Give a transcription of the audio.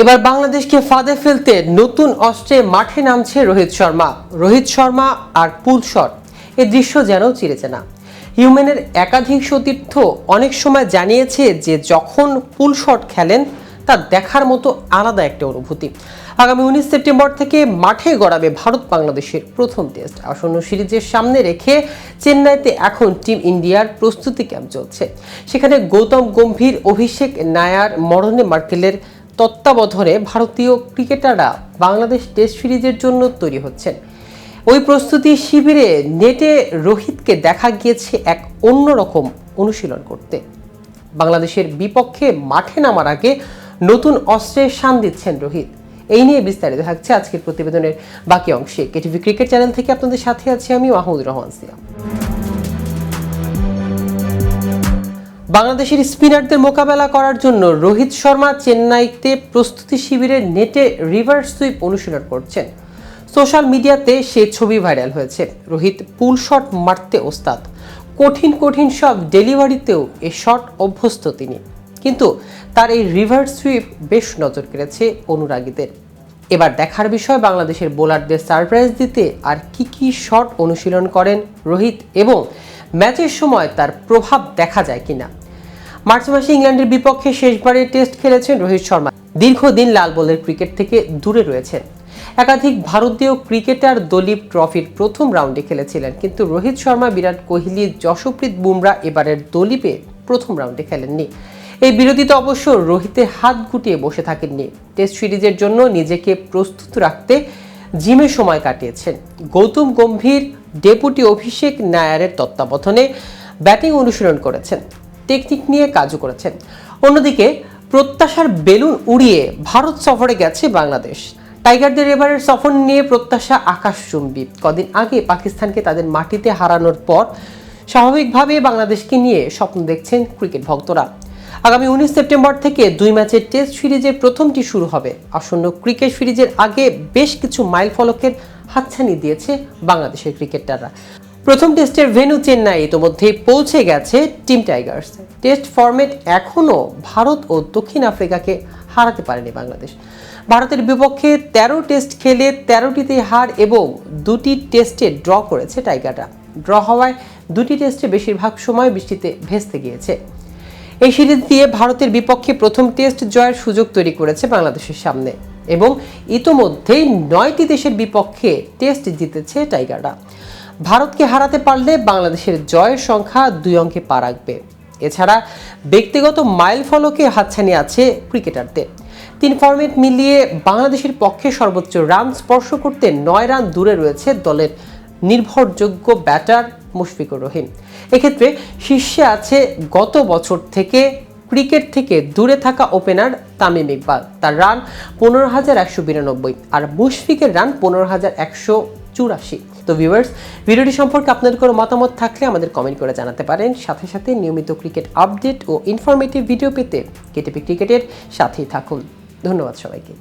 এবার বাংলাদেশকে ফাঁদে ফেলতে নতুন অস্ত্রে মাঠে নামছে রোহিত শর্মা আর পুল শট, এই দৃশ্য যেন চিরেচেনা। হিউম্যানের একাধিক সতীর্থ অনেক সময় জানিয়েছে যে যখন পুল শট খেলেন তা দেখার মতো আলাদা একটা অনুভূতি। আগামী 19 সেপ্টেম্বর থেকে মাঠে গড়াবে ভারত বাংলাদেশের প্রথম টেস্ট। আসন্ন সিরিজের সামনে রেখে চেন্নাইতে এখন টিম ইন্ডিয়ার প্রস্তুতি ক্যাম্প চলছে। সেখানে গৌতম গম্ভীর, অভিষেক নায়ার, মরনে মার্কেলের তত্ত্বাবধানে ভারতীয় ক্রিকেটাররা বাংলাদেশ টেস্ট সিরিজের জন্য তৈরি হচ্ছেন। ওই প্রস্তুতি শিবিরে নেটে রোহিতকে দেখা গিয়েছে এক অন্যরকম অনুশীলন করতে। বাংলাদেশের বিপক্ষে মাঠে নামার আগে নতুন অস্ত্রের শান দিচ্ছেন রোহিত। এই নিয়ে বিস্তারিত থাকছে আজকের প্রতিবেদনের বাকি অংশে। কেটিভি ক্রিকেট চ্যানেল থেকে আপনাদের সাথে আছি আমি মাহমুদুর রহমান সিয়াম। বাংলাদেশের স্পিনারদের মোকাবেলা করার জন্য রোহিত শর্মা চেন্নাইতে প্রস্তুতি শিবিরের নেটে রিভার্স সুইপ অনুশীলন করছেন। সোশ্যাল মিডিয়াতে সে ছবি ভাইরাল হয়েছে। রোহিত পুল শট মারতে ওস্তাদ, কঠিন সব ডেলিভারিতেও এ শট অভ্যস্ত তিনি। কিন্তু তার এই রিভার্স সুইপ বেশ নজর কেড়েছে অনুরাগীদের। এবার দেখার বিষয় বাংলাদেশের বোলারদের সারপ্রাইজ দিতে আর কি শট অনুশীলন করেন রোহিত এবং ম্যাচের সময় তার প্রভাব দেখা যায় কিনা। মার্চ মাসে ইংল্যান্ডের বিপক্ষে শেষবারের টেস্ট খেলেছেন রোহিত শর্মা। দীর্ঘদিন লাল বলের ক্রিকেট থেকে দূরে রয়েছেন। একাধিক ভারতীয় ক্রিকেটার দলীপ ট্রফির প্রথম রাউন্ডে খেলেছিলেন, কিন্তু রোহিত শর্মা, বিরাট কোহলি, যশপ্রীত বুমরা এবারের দলীপে প্রথম রাউন্ডে খেলেননি। এই বিরতিতে অবশ্য রোহিতের হাত গুটিয়ে বসে থাকেননি। টেস্ট সিরিজের জন্য নিজেকে প্রস্তুত রাখতে জিমে সময় কাটিয়েছেন। গৌতম গম্ভীর, ডেপুটি অভিষেক নায়ারের তত্ত্বাবধানে ব্যাটিং অনুশীলন করেছেন, টেকনিক নিয়ে কাজও করেছেন। অন্যদিকে প্রত্যাশার বেলুন উড়িয়ে ভারত সফরে গেছে বাংলাদেশ। টাইগারদের এবারের সফর নিয়ে প্রত্যাশা আকাশচুম্বী। কদিন আগে পাকিস্তানকে তাদের মাটিতে হারানোর পর স্বাভাবিকভাবে বাংলাদেশকে নিয়ে স্বপ্ন দেখছেন ক্রিকেট ভক্তরা। আগামী 19 সেপ্টেম্বর থেকে 2 ম্যাচের টেস্ট সিরিজের প্রথমটি শুরু হবে। আসন্ন ক্রিকেট সিরিজের আগে বেশ কিছু মাইল ফলকের হাতছানি দিয়েছে বাংলাদেশের ক্রিকেটাররা। প্রথম টেস্টের ভেন্যু চেন্নাই ইতিমধ্যেই পৌঁছে গেছে টিম টাইগার্স। টেস্ট ফরম্যাট এখনও ভারত ও দক্ষিণ আফ্রিকাকে হারাতে পারেনি বাংলাদেশ। ভারতের বিপক্ষে 13 টেস্ট খেলে 13টিতে হার এবং 2টি টেস্টে ড্র করেছে টাইগাররা। ড্র হওয়ায় 2টি টেস্টে বেশিরভাগ সময় বৃষ্টিতে ভেস্তে গিয়েছে। এই সিরিজ দিয়ে ভারতের বিপক্ষে প্রথম টেস্ট জয়ের সুযোগ তৈরি করেছে বাংলাদেশের সামনে এবং ইতোমধ্যেই 9টি দেশের বিপক্ষে টেস্ট জিতেছে টাইগাররা। ভারতকে হারাতে পারলে বাংলাদেশের জয়ের সংখ্যা 2 অঙ্কে পা রাখবে। এছাড়া ব্যক্তিগত মাইল ফলকে হাতছানি আছে ক্রিকেটারদের। 3 ফরম্যাট মিলিয়ে বাংলাদেশের পক্ষে সর্বোচ্চ রান স্পর্শ করতে 9 রান দূরে রয়েছে দলের নির্ভরযোগ্য ব্যাটার মুশফিকুর রহিম। এক্ষেত্রে শীর্ষে আছে গত বছর থেকে ক্রিকেট থেকে দূরে থাকা ওপেনার তামিম ইকবাল। তার রান 15,192 আর মুশফিকের রান 15,184। তো ভিউয়ার্স, ভিডিওটি সম্পর্কে আপনাদের কোনো মতামত থাকলে আমাদের কমেন্ট করে জানাতে পারেন। সাথে নিয়মিত ক্রিকেট আপডেট ও ইনফরমেটিভ ভিডিও পেতে কেটিভি ক্রিকেটের সাথেই থাকুন। ধন্যবাদ সবাইকে।